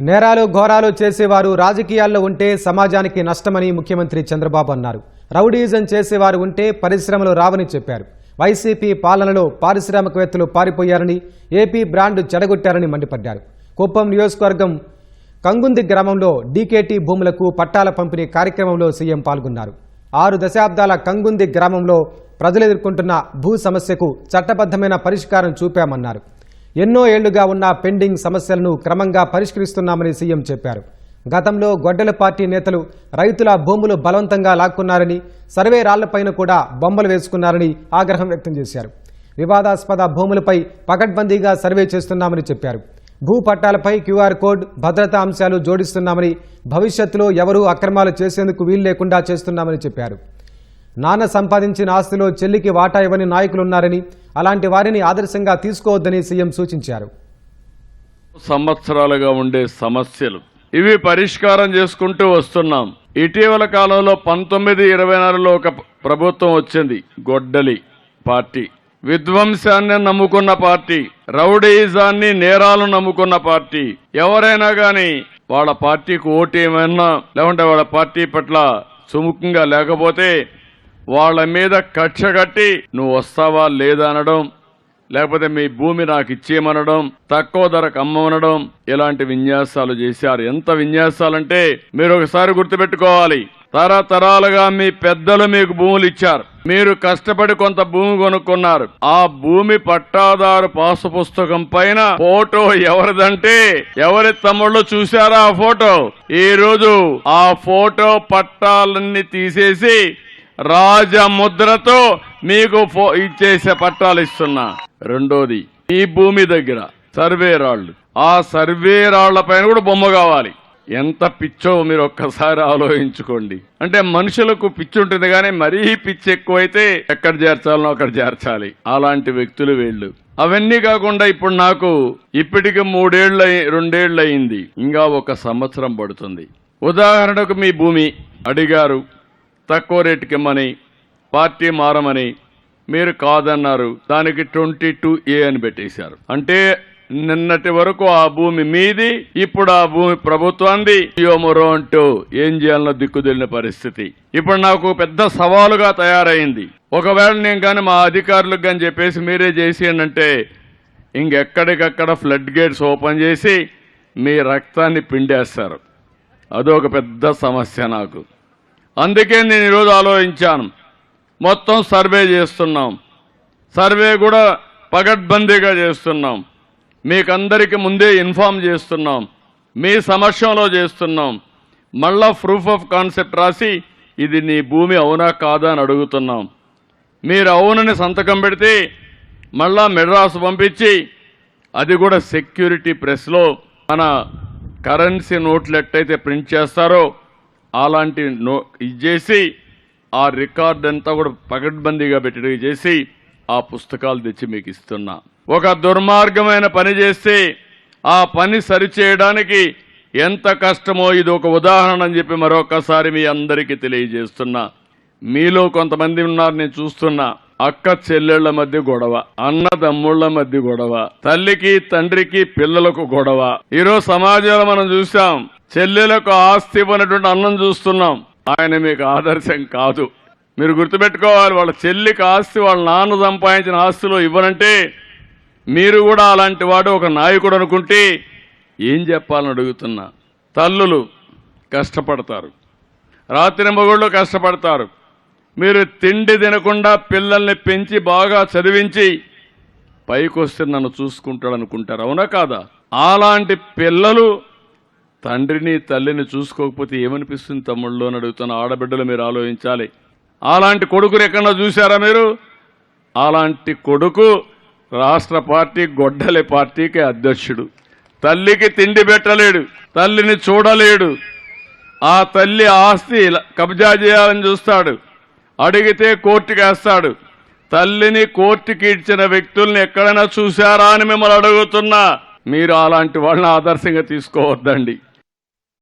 నేరాలు ఘోరాలు చేసేవారు రాజకీయాల్లో ఉంటే సమాజానికి నష్టమని ముఖ్యమంత్రి చంద్రబాబు అన్నారు. రౌడీజం చేసేవారు ఉంటే పరిశ్రమలు రావని చెప్పారు. వైసీపీ పాలనలో పారిశ్రామికవేత్తలు పారిపోయారని, ఏపీ బ్రాండ్ చెడగొట్టారని మండిపడ్డారు. కుప్పం నియోజకవర్గం కంగుంది గ్రామంలో డీకేటీ భూములకు పట్టాల పంపిణీ కార్యక్రమంలో సీఎం పాల్గొన్నారు. 6 దశాబ్దాల కంగుంది గ్రామంలో ప్రజలు ఎదుర్కొంటున్న భూ సమస్యకు చట్టబద్ధమైన పరిష్కారం చూపామన్నారు. ఎన్నో ఏళ్లుగా ఉన్న పెండింగ్ సమస్యలను క్రమంగా పరిష్కరిస్తున్నామని సీఎం చెప్పారు. గతంలో గొడ్డల పార్టీ నేతలు రైతుల భూములు బలవంతంగా లాక్కున్నారని, సర్వే రాళ్లపైన కూడా బొమ్మలు వేసుకున్నారని ఆగ్రహం వ్యక్తం చేశారు. వివాదాస్పద భూములపై పకడ్బందీగా సర్వే చేస్తున్నామని చెప్పారు. భూ పట్టాలపై క్యూఆర్ కోడ్, భద్రతా అంశాలు జోడిస్తున్నామని, భవిష్యత్తులో ఎవరూ అక్రమాలు చేసేందుకు వీలు లేకుండా చేస్తున్నామని చెప్పారు. నాన్న సంపాదించిన ఆస్తిలో చెల్లికి వాటా ఇవ్వని నాయకులున్నారని, అలాంటి వారిని ఆదర్శంగా తీసుకోవద్దని సీఎం సూచించారు. సంవత్సరాలుగా ఉండే సమస్యలు ఇవి పరిష్కారం చేసుకుంటూ వస్తున్నాం. ఇటీవల కాలంలో 1924లో ఒక ప్రభుత్వం వచ్చింది. గొడ్డలి పార్టీ విధ్వంసాన్ని నమ్ముకున్న పార్టీ, రౌడీజాన్ని నేరాలను నమ్ముకున్న పార్టీ. ఎవరైనా గాని వాళ్ళ పార్టీకి ఓటు ఏమైనా లేకుంటే వాళ్ళ పార్టీ పట్ల సుముఖంగా లేకపోతే వాళ్ళ మీద కక్ష కట్టి నువ్వు వస్తావా లేదా అనడం, లేకపోతే మీ భూమి నాకు ఇచ్చేయమనడం, తక్కువ ధరకు అమ్మనడం, ఇలాంటి విన్యాసాలు చేశారు. ఎంత విన్యాసాలంటే మీరు ఒకసారి గుర్తుపెట్టుకోవాలి. తరతరాలుగా మీ పెద్దలు మీకు భూములు ఇచ్చారు. మీరు కష్టపడి కొంత భూమి కొనుక్కున్నారు. ఆ భూమి పట్టాదారు పాసు పుస్తకం పైన ఫోటో ఎవరిదంటే ఎవరి తమ్ముళ్ళు చూశారా ఆ ఫోటో? ఈ రోజు ఆ ఫోటో పట్టాలన్నీ తీసేసి రాజముద్రతో మీకు ఇచ్చేసే పట్టాలు ఇస్తున్నా. రెండోది, ఈ భూమి దగ్గర సర్వే రాళ్లు, ఆ సర్వే రాళ్ల పైన కూడా బొమ్మ కావాలి. ఎంత పిచ్చో మీరు ఒక్కసారి ఆలోచించుకోండి. అంటే మనుషులకు పిచ్చి ఉంటుంది కానీ మరీ పిచ్చి ఎక్కువైతే ఎక్కడ చేర్చాలనో అక్కడ చేర్చాలి. అలాంటి వ్యక్తులు వీళ్ళు. అవన్నీ కాకుండా ఇప్పుడు నాకు ఇప్పటికి 2 ఏళ్ళు అయింది. ఇంకా 1 సంవత్సరం పడుతుంది. ఉదాహరణకు మీ భూమి అడిగారు, తక్కువ రేటుకి ఇమ్మని, పార్టీ మారమని. మీరు కాదన్నారు. దానికి 22A అని పెట్టేశారు. అంటే నిన్నటి వరకు ఆ భూమి మీది, ఇప్పుడు ఆ భూమి ప్రభుత్వాన్ని. మరో అంటూ ఏం చేయాలనో దిక్కుదెలిన పరిస్థితి ఇప్పుడు నాకు పెద్ద సవాలుగా తయారైంది. ఒకవేళ నేను కానీ మా అధికారులకు కానీ చెప్పేసి మీరే చేసేయండి, ఇంకెక్కడికక్కడ ఫ్లడ్ గేట్స్ ఓపెన్ చేసి మీ రక్తాన్ని పిండేస్తారు. అదొక పెద్ద సమస్య నాకు. అందుకే నేను ఈరోజు ఆలోచించాను. మొత్తం సర్వే చేస్తున్నాం. సర్వే కూడా పకడ్బందీగా చేస్తున్నాం. మీకందరికీ ముందే ఇన్ఫార్మ్ చేస్తున్నాం. మీ సమక్షంలో చేస్తున్నాం. మళ్ళా ప్రూఫ్ ఆఫ్ కాన్సెప్ట్ రాసి ఇది నీ భూమి అవునా కాదా అని అడుగుతున్నాం. మీరు అవునని సంతకం పెడితే మళ్ళా మెడ్రాస్ పంపించి అది కూడా సెక్యూరిటీ ప్రెస్లో మన కరెన్సీ నోట్లు ఎట్టయితే ప్రింట్ చేస్తారో అలాంటి ఇది చేసి ఆ రికార్డ్ అంతా కూడా పకడ్బందీగా పెట్టి చేసి ఆ పుస్తకాలు తెచ్చి మీకు ఇస్తున్నా. ఒక దుర్మార్గమైన పని చేస్తే ఆ పని సరిచేయడానికి ఎంత కష్టమో ఇది ఒక ఉదాహరణ అని చెప్పి మరొకసారి మీ అందరికీ తెలియజేస్తున్నా. మీలో కొంతమంది ఉన్నారు, నేను చూస్తున్నా. అక్క చెల్లెళ్ల మధ్య గొడవ, అన్నదమ్ముళ్ల మధ్య గొడవ, తల్లికి తండ్రికి పిల్లలకు గొడవ. ఈరోజు సమాజంలో మనం చూసాం, చెల్లెలకు ఆస్తి ఇవ్వనటువంటి అన్నం చూస్తున్నాం. ఆయన మీకు ఆదర్శం కాదు. మీరు గుర్తుపెట్టుకోవాలి. వాళ్ళ చెల్లికి ఆస్తి వాళ్ళ నాన్న సంపాదించిన ఆస్తిలో ఇవ్వనంటే మీరు కూడా అలాంటి వాడు ఒక నాయకుడు అనుకుంటే ఏం చెప్పాలని అడుగుతున్నా. తల్లులు కష్టపడతారు, రాత్రి మగుళ్ళు కష్టపడతారు. మీరు తిండి తినకుండా పిల్లల్ని పెంచి బాగా చదివించి పైకి వస్తే నన్ను చూసుకుంటాడు అనుకుంటారు. అవునా కాదా? అలాంటి పిల్లలు తండ్రిని తల్లిని చూసుకోకపోతే ఏమనిపిస్తుంది తమ్ముళ్ళు అని అడుగుతున్న ఆడబిడ్డలు మీరు ఆలోచించాలి. అలాంటి కొడుకుని ఎక్కడన్నా చూశారా మీరు? అలాంటి కొడుకు రాష్ట్ర పార్టీ గొడ్డలి పార్టీకి అధ్యక్షుడు. తల్లికి తిండి పెట్టలేడు, తల్లిని చూడలేడు. ఆ తల్లి ఆస్తి కబ్జా చేయాలని చూస్తాడు. అడిగితే కోర్టుకి వేస్తాడు. తల్లిని కోర్టుకి ఇచ్చిన వ్యక్తుల్ని ఎక్కడైనా చూశారా అని మిమ్మల్ని అడుగుతున్నా. మీరు అలాంటి వాళ్ళని ఆదర్శంగా తీసుకోవద్దండి.